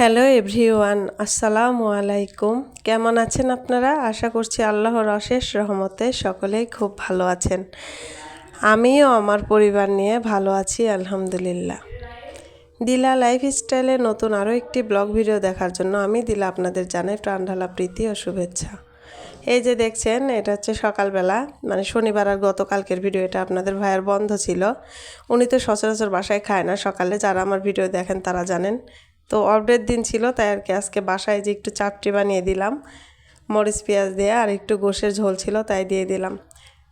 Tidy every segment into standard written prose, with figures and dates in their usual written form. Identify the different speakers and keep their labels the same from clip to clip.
Speaker 1: Hello everyone, আসসালামু আলাইকুম। কেমন আছেন আপনারা? আশা করছি আল্লাহর অশেষ রহমতে সকলেই খুব ভালো আছেন। আমিও আমার পরিবার নিয়ে ভালো আছি আলহামদুলিল্লাহ। দিলা লাইফস্টাইলে নতুন আরও একটি ব্লগ ভিডিও দেখার জন্য আমি দিলা আপনাদের জানাই প্রাণঢালা প্রীতি ও শুভেচ্ছা। এই যে দেখছেন, এটা হচ্ছে সকালবেলা, মানে শনিবার আর গতকালকের ভিডিও। এটা আপনাদের ভাইয়ের বন্ধ ছিল, উনি তো সচরাচর বাসায় খায় না সকালে, যারা আমার ভিডিও দেখেন তারা জানেন। তো অফডের দিন ছিল, তাই আর কি আজকে বাসায় যে একটু চাপটি বানিয়ে দিলাম মরিচ পেঁয়াজ দিয়ে, আর একটু গোশের ঝোল ছিল তাই দিয়ে দিলাম।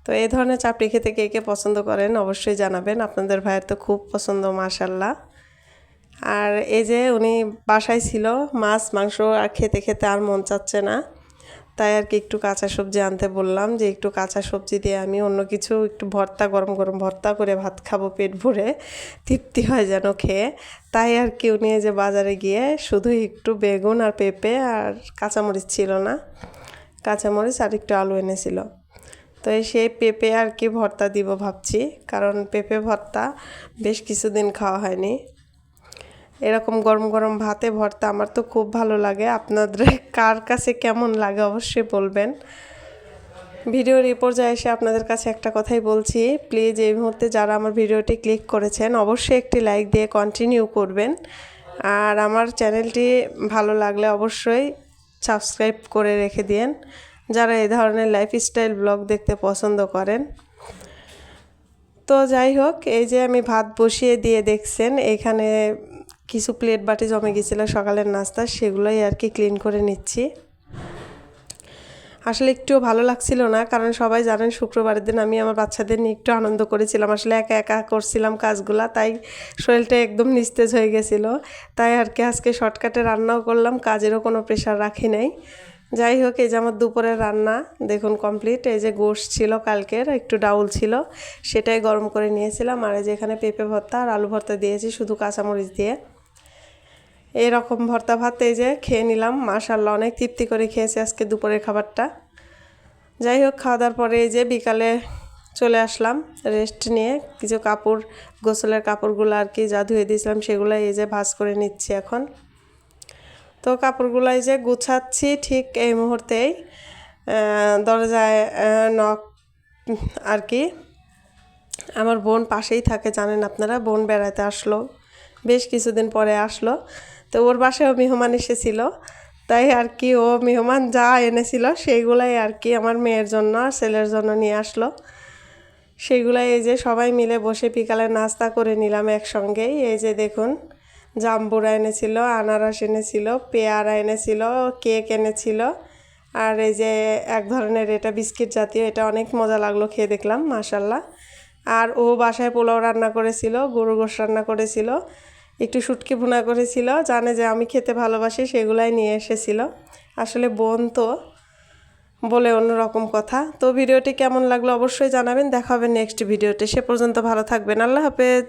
Speaker 1: তো এই ধরনের চাপটি খেতে কে কে পছন্দ করেন অবশ্যই জানাবেন। আপনাদের ভাইয়ের তো খুব পছন্দ মাশাল্লাহ। আর এই যে উনি বাসায় ছিল, মাছ মাংস আর খেতে খেতে আর মন চাচ্ছে না, তাই আর কি একটু কাঁচা সবজি আনতে বললাম, যে একটু কাঁচা সবজি দিয়ে আমি অন্য কিছু একটু ভর্তা, গরম গরম ভর্তা করে ভাত খাবো, পেট ভরে তৃপ্তি হয় যেন খেয়ে। তাই আর কি উনি যে বাজারে গিয়ে শুধু একটু বেগুন আর পেঁপে আর কাঁচামরিচ ছিল না, কাঁচামরিচ আর একটু আলু এনেছিল। তো সেই পেঁপে আর কি ভর্তা দিব ভাবছি, কারণ পেঁপে ভর্তা বেশ কিছুদিন খাওয়া হয়নি। এরকম গরম গরম ভাতে ভর্তা আমার তো খুব ভালো লাগে। আপনাদের কার কাছে কেমন লাগে অবশ্যই বলবেন। ভিডিওর এই পর্যায়ে এসে আপনাদের কাছে একটা কথাই বলছি, প্লিজ এই মুহূর্তে যারা আমার ভিডিওটি ক্লিক করেছেন অবশ্যই একটি লাইক দিয়ে কন্টিনিউ করবেন। আর আমার চ্যানেলটি ভালো লাগলে অবশ্যই সাবস্ক্রাইব করে রেখে দিন, যারা এই ধরনের লাইফস্টাইল ব্লগ দেখতে পছন্দ করেন। তো যাই হোক, এই যে আমি ভাত বসিয়ে দিয়ে দেখছেন, এখানে কিছু প্লেট বাটি জমে গেছিলো সকালের নাস্তা, সেগুলোই আর কি ক্লিন করে নিচ্ছি। আসলে একটুও ভালো লাগছিল না, কারণ সবাই জানেন শুক্রবারের দিন আমি আমার বাচ্চাদের নিয়ে একটু আনন্দ করেছিলাম, আসলে একা একা করছিলাম কাজগুলা, তাই শরীরটা একদম নিস্তেজ হয়ে গেছিলো। তাই আর কি আজকে শর্টকাটে রান্নাও করলাম, কাজেরও কোনো প্রেশার রাখি নাই। যাই হোক, এই যে আমার দুপুরের রান্না দেখুন কমপ্লিট। এই যে গোশ ছিল কালকের, একটু ডাউল ছিল, সেটাই গরম করে নিয়েছিলাম। আর এই যে এখানে পেঁপে ভর্তা আর আলু ভর্তা দিয়েছি শুধু কাঁচামরিচ দিয়ে। এরকম ভর্তা ভাত এই যে খেয়ে নিলাম, মাশাআল্লাহ অনেক তৃপ্তি করে খেয়েছি আজকে দুপুরের খাবারটা। যাই হোক, খাওয়া দাওয়ার পরে এই যে বিকালে চলে আসলাম রেস্ট নিয়ে, কিছু কাপড়, গোসলের কাপড়গুলো আর কি যা ধুয়ে দিয়েছিলাম সেগুলো এই যে ভাঁজ করে নিচ্ছি এখন। তো কাপড়গুলো এই যে গুছাচ্ছি ঠিক এই মুহূর্তেই, দরজায় নক আর কি। আমার বোন পাশেই থাকে জানেন আপনারা, বোন বেড়াতে আসলো, বেশ কিছুদিন পরে আসলো। তো ওর বাসায়ও মেহমান এসেছিল, তাই আর কি ও মেহমান যা এনেছিল সেইগুলাই আর কি আমার মেয়ের জন্য আর ছেলের জন্য নিয়ে আসলো। সেইগুলাই এই যে সবাই মিলে বসে বিকালে নাস্তা করে নিলাম একসঙ্গেই। এই যে দেখুন, জাম্বুরা এনেছিল, আনারস এনেছিল, পেয়ারা এনেছিল, কেক এনেছিল, আর এই যে এক ধরনের এটা বিস্কিট জাতীয়, এটা অনেক মজা লাগলো খেয়ে, দেখলাম মাশাল্লাহ। আর ও বাসায় পোলাও রান্না করেছিল, গরু গোশ রান্না করেছিল, একটু শুটকি ভুনা করেছিল, জানে যে আমি খেতে ভালোবাসি, সেগুলাই নিয়ে এসেছিল। আসলে বোন তো বলে অন্যরকম কথা। তো ভিডিওটি কেমন লাগলো অবশ্যই জানাবেন। দেখা হবে নেক্সট ভিডিওতে, সে পর্যন্ত ভালো থাকবেন, আল্লাহ হাফেজ।